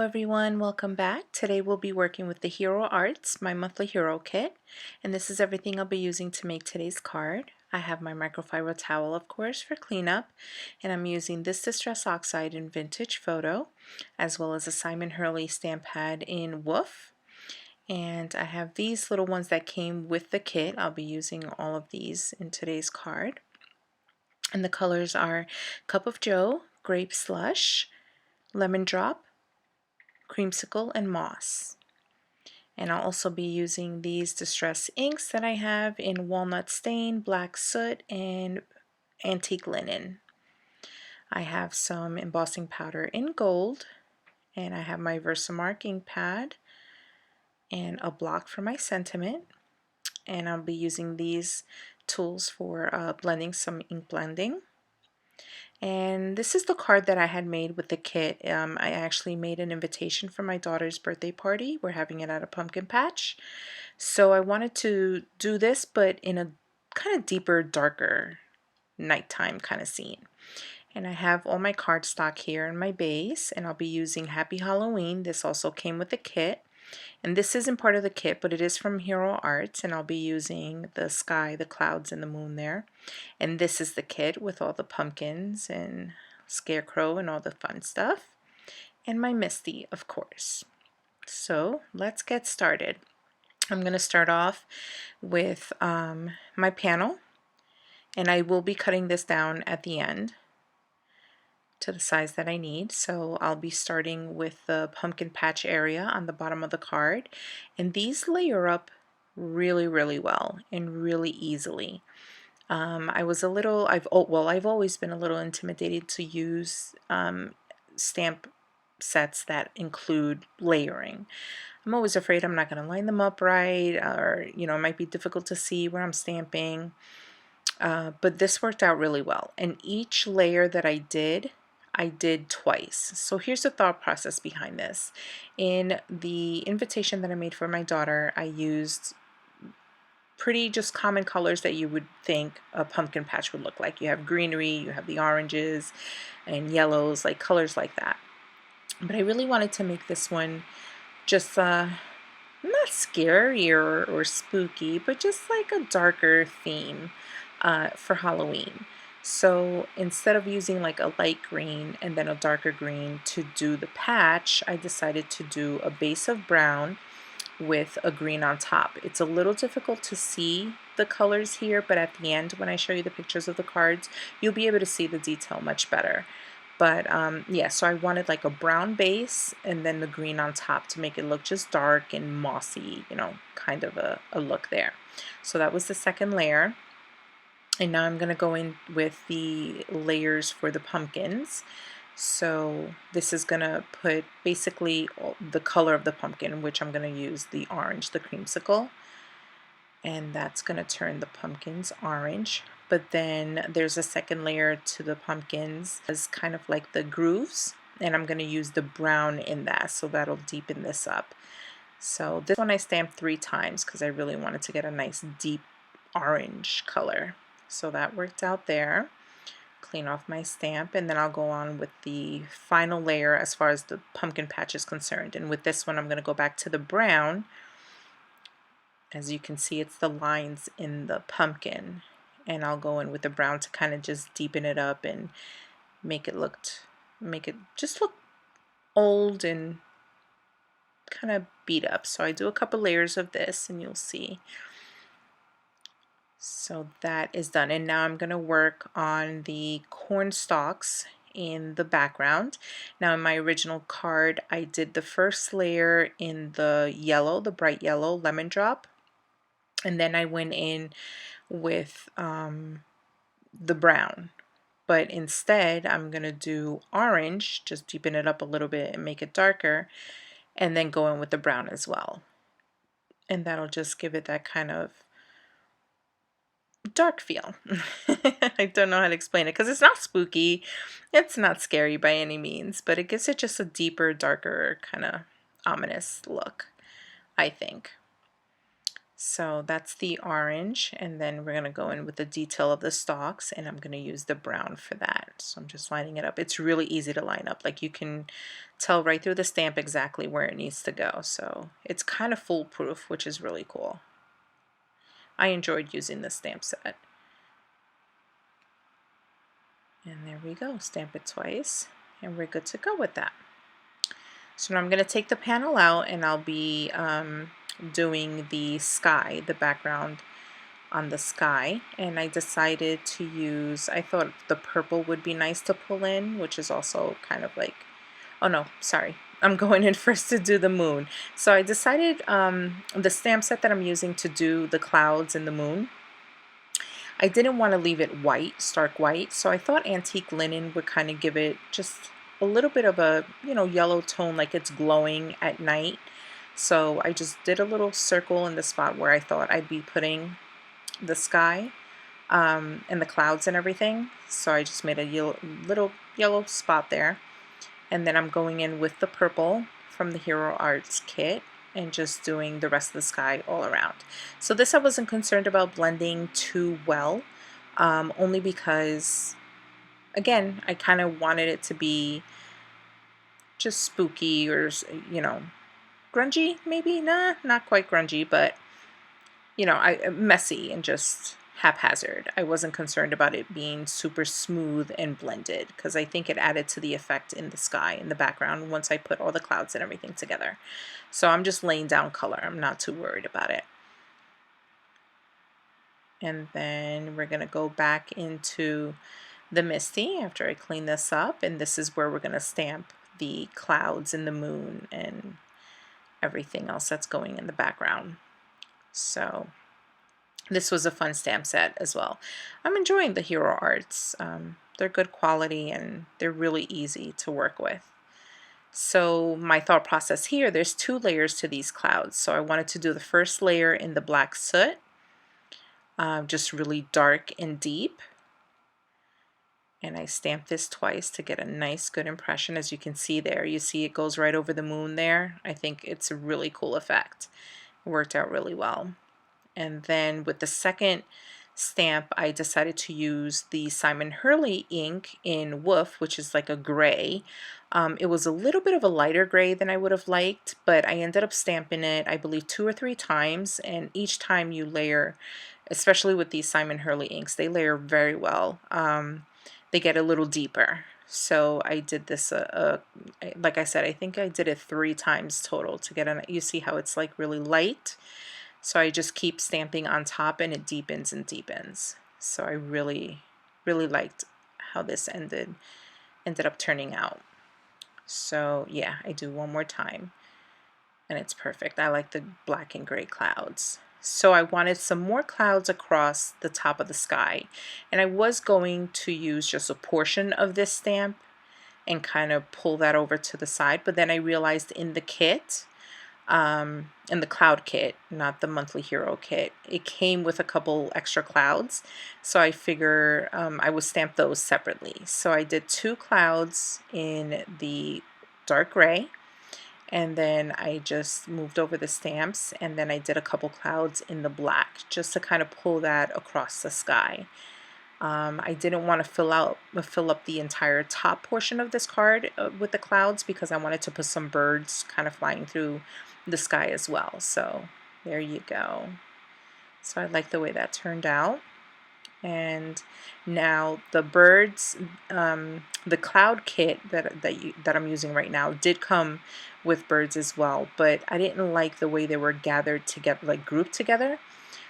everyone, welcome back. Today we'll be working with the Hero Arts, my monthly hero kit, and this is everything I'll be using to make today's card. I have my microfiber towel, of course, for cleanup, and I'm using this Distress Oxide in Vintage Photo, as well as a Simon Hurley stamp pad in Woof. And I have these little ones that came with the kit. I'll be using all of these in today's card. And the colors are Cup of Joe, Grape Slush, Lemon Drop, Creamsicle, and Moss. And I'll also be using these distress inks that I have in Walnut Stain, Black Soot, and Antique Linen. I have some embossing powder in gold, and I have my Versamark ink pad and a block for my sentiment. And I'll be using these tools for blending some ink blending. And this is the card that I had made with the kit. I actually made an invitation for my daughter's birthday party. We're having it at a pumpkin patch. So I wanted to do this, but in a kind of deeper, darker nighttime kind of scene. And I have all my cardstock here in my base, and I'll be using Happy Halloween. This also came with the kit. And this isn't part of the kit, but it is from Hero Arts, and I'll be using the sky, the clouds, and the moon there. And this is the kit with all the pumpkins and scarecrow and all the fun stuff. And my Misty, of course. So let's get started. I'm going to start off with my panel, and I will be cutting this down at the end to the size that I need. So I'll be starting with the pumpkin patch area on the bottom of the card, and these layer up really well and really easily. I was a little, I've always been a little intimidated to use stamp sets that include layering. I'm always afraid I'm not going to line them up right, or it might be difficult to see where I'm stamping. But this worked out really well, and each layer that I did twice. So here's the thought process behind this. In the invitation that I made for my daughter, I used pretty just common colors that you would think a pumpkin patch would look like. You have greenery, you have the oranges and yellows, like colors like that. But I really wanted to make this one just not scary or spooky, but just like a darker theme for Halloween. So instead of using like a light green and then a darker green to do the patch, I decided to do a base of brown with a green on top. It's a little difficult to see the colors here, but at the end when I show you the pictures of the cards, you'll be able to see the detail much better. But yeah, so I wanted like a brown base and then the green on top to make it look just dark and mossy, kind of a look there. So that was the second layer. And now I'm going to go in with the layers for the pumpkins. So this is going to put basically the color of the pumpkin, which I'm going to use the orange, the creamsicle. And that's going to turn the pumpkins orange. But then there's a second layer to the pumpkins as kind of like the grooves. And I'm going to use the brown in that, so that'll deepen this up. So this one I stamped 3 times because I really wanted to get a nice deep orange color. So that worked out there. Clean off my stamp, and then I'll go on with the final layer as far as the pumpkin patch is concerned. And with this one I'm going to go back to the brown. As you can see, it's the lines in the pumpkin, and I'll go in with the brown to kind of just deepen it up and make it just look old and kind of beat up. So I do a couple layers of this and you'll see. So that is done, and now I'm going to work on the corn stalks in the background. Now in my original card I did the first layer in the yellow, the bright yellow lemon drop, and then I went in with the brown. But instead I'm going to do orange, just deepen it up a little bit and make it darker, and then go in with the brown as well. And that'll just give it that kind of dark feel. I don't know how to explain it because it's not spooky, it's not scary by any means, but it gives it just a deeper, darker, kind of ominous look, I think. So that's the orange, and then we're going to go in with the detail of the stalks, and I'm going to use the brown for that. So I'm just lining it up. It's really easy to line up. Like, you can tell right through the stamp exactly where it needs to go. So it's kind of foolproof, which is really cool. I enjoyed using this stamp set. And there we go. Stamp it twice, and we're good to go with that. So now I'm going to take the panel out, and I'll be doing the sky, the background on the sky, and I decided to use, I thought the purple would be nice to pull in, which is also kind of like, oh no, sorry, I'm going in first to do the moon. So I decided the stamp set that I'm using to do the clouds and the moon, I didn't want to leave it white, stark white, so I thought antique linen would kind of give it just a little bit of a, you know, yellow tone, like it's glowing at night. So I just did a little circle in the spot where I thought I'd be putting the sky and the clouds and everything. So I just made a little yellow spot there. And then I'm going in with the purple from the Hero Arts kit and just doing the rest of the sky all around. So this I wasn't concerned about blending too well, only because, again, I kind of wanted it to be just spooky or, you know, grungy maybe. Nah, not quite grungy, but, you know, messy and just haphazard. I wasn't concerned about it being super smooth and blended, because I think it added to the effect in the sky, in the background, once I put all the clouds and everything together. So I'm just laying down color. I'm not too worried about it. And then we're going to go back into the Misty after I clean this up, and this is where we're going to stamp the clouds and the moon and everything else that's going in the background. So this was a fun stamp set as well. I'm enjoying the Hero Arts. They're good quality and they're really easy to work with. So my thought process here, there's 2 layers to these clouds. So I wanted to do the first layer in the black soot, just really dark and deep. And I stamped this twice to get a nice good impression. As you can see there, you see it goes right over the moon there. I think it's a really cool effect. It worked out really well. And then with the second stamp, I decided to use the Simon Hurley ink in Woof, which is like a gray. It was a little bit of a lighter gray than I would have liked, but I ended up stamping it, I believe, 2 or 3 times, and each time you layer, especially with these Simon Hurley inks, they layer very well. They get a little deeper. So I did this, like I said, I think I did it 3 times total to get an, you see how it's like really light. So I just keep stamping on top and it deepens and deepens. So I really, really liked how this ended up turning out. So yeah, I do one more time and it's perfect. I like the black and gray clouds. So I wanted some more clouds across the top of the sky, and I was going to use just a portion of this stamp and kind of pull that over to the side, but then I realized in the kit, in the cloud kit, not the monthly hero kit, it came with a couple extra clouds, so I figure I would stamp those separately. So I did 2 clouds in the dark gray, and then I just moved over the stamps, and then I did a couple clouds in the black just to kind of pull that across the sky. I didn't want to fill up the entire top portion of this card with the clouds, because I wanted to put some birds kind of flying through the sky as well. So there you go. So I like the way that turned out. And now the birds, the cloud kit that I'm using right now did come with birds as well, but I didn't like the way they were gathered together, like grouped together.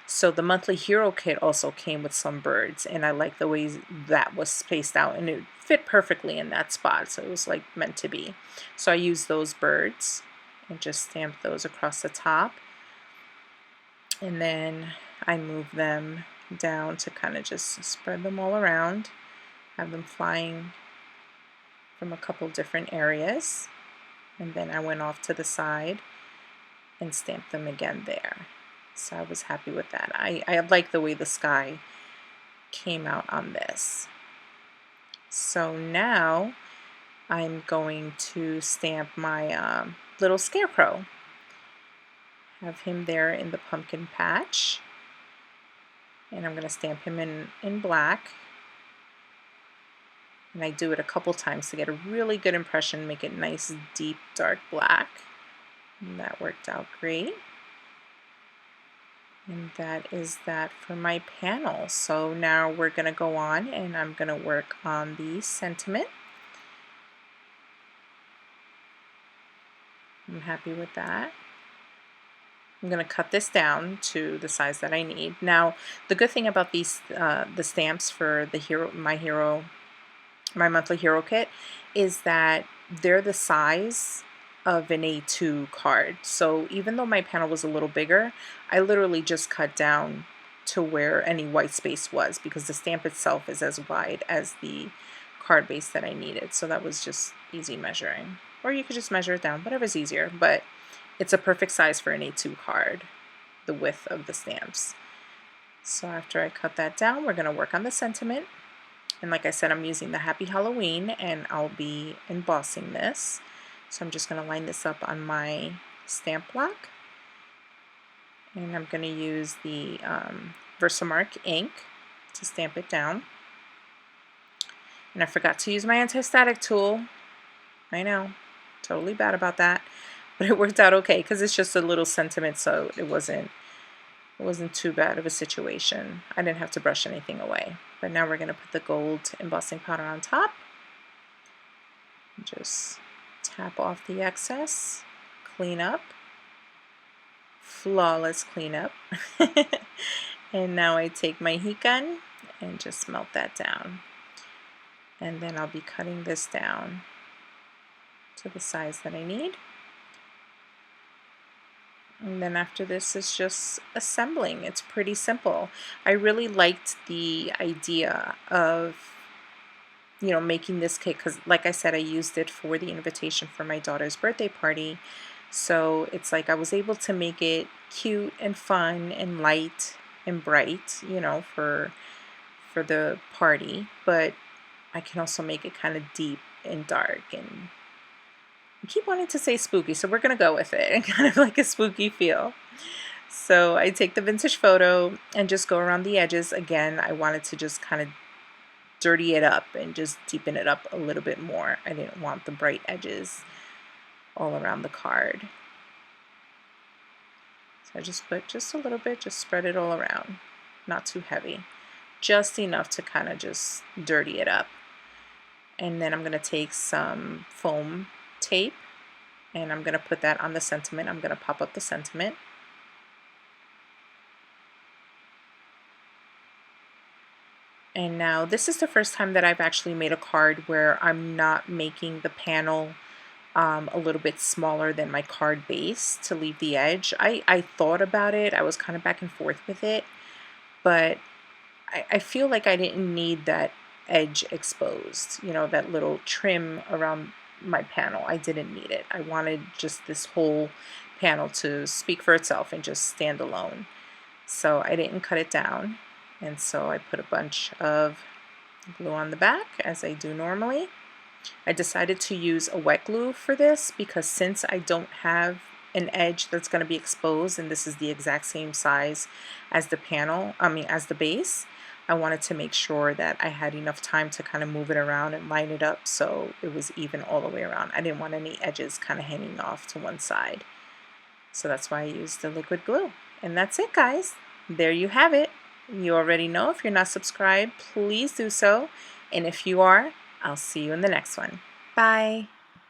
So the monthly hero kit also came with some birds, and I like the way that was spaced out, and it fit perfectly in that spot, so it was like meant to be. So I used those birds and just stamped those across the top, and then I moved them down to kind of just spread them all around, have them flying from a couple different areas, and then I went off to the side and stamped them again there. So I was happy with that. I like the way the sky came out on this. So now I'm going to stamp my little scarecrow. Have him there in the pumpkin patch. And I'm going to stamp him in black. And I do it a couple times to get a really good impression, make it nice, deep, dark black. And that worked out great. And that is that for my panel. So now we're going to go on and I'm going to work on the sentiment. I'm happy with that. I'm going to cut this down to the size that I need. Now, the good thing about these, the stamps for the my monthly hero kit, is that they're the size of an A2 card. So even though my panel was a little bigger, I literally just cut down to where any white space was, because the stamp itself is as wide as the card base that I needed. So that was just easy measuring. Or you could just measure it down, whatever's easier. But it's a perfect size for an A2 card, the width of the stamps. So after I cut that down, we're going to work on the sentiment. And like I said, I'm using the Happy Halloween, and I'll be embossing this. So I'm just going to line this up on my stamp block. And I'm going to use the Versamark ink to stamp it down. And I forgot to use my anti-static tool. I know, totally bad about that. But it worked out okay because it's just a little sentiment, so it wasn't too bad of a situation. I didn't have to brush anything away. But now we're going to put the gold embossing powder on top. Just tap off the excess, clean up, flawless cleanup. And now I take my heat gun and just melt that down. And then I'll be cutting this down to the size that I need. And then after this is just assembling. It's pretty simple. I really liked the idea of, you know, making this kit because, like I said, I used it for the invitation for my daughter's birthday party. So it's like I was able to make it cute and fun and light and bright, you know, for the party. But I can also make it kind of deep and dark, and I keep wanting to say spooky, so we're going to go with it and kind of like a spooky feel. So I take the vintage photo and just go around the edges. Again, I wanted to just kind of dirty it up and just deepen it up a little bit more. I didn't want the bright edges all around the card. So I just put just a little bit, just spread it all around. Not too heavy. Just enough to kind of just dirty it up. And then I'm going to take some foam tape and I'm going to put that on the sentiment. I'm going to pop up the sentiment. And now this is the first time that I've actually made a card where I'm not making the panel a little bit smaller than my card base to leave the edge. I thought about it. I was kind of back and forth with it, but I feel like I didn't need that edge exposed, you know, that little trim around my panel. I didn't need it. I wanted just this whole panel to speak for itself and just stand alone. So I didn't cut it down, and so I put a bunch of glue on the back as I do normally. I decided to use a wet glue for this because since I don't have an edge that's going to be exposed, and this is the exact same size as the panel, as the base, I wanted to make sure that I had enough time to kind of move it around and line it up so it was even all the way around. I didn't want any edges kind of hanging off to one side. So that's why I used the liquid glue. And that's it, guys. There you have it. You already know, if you're not subscribed, please do so. And if you are, I'll see you in the next one. Bye.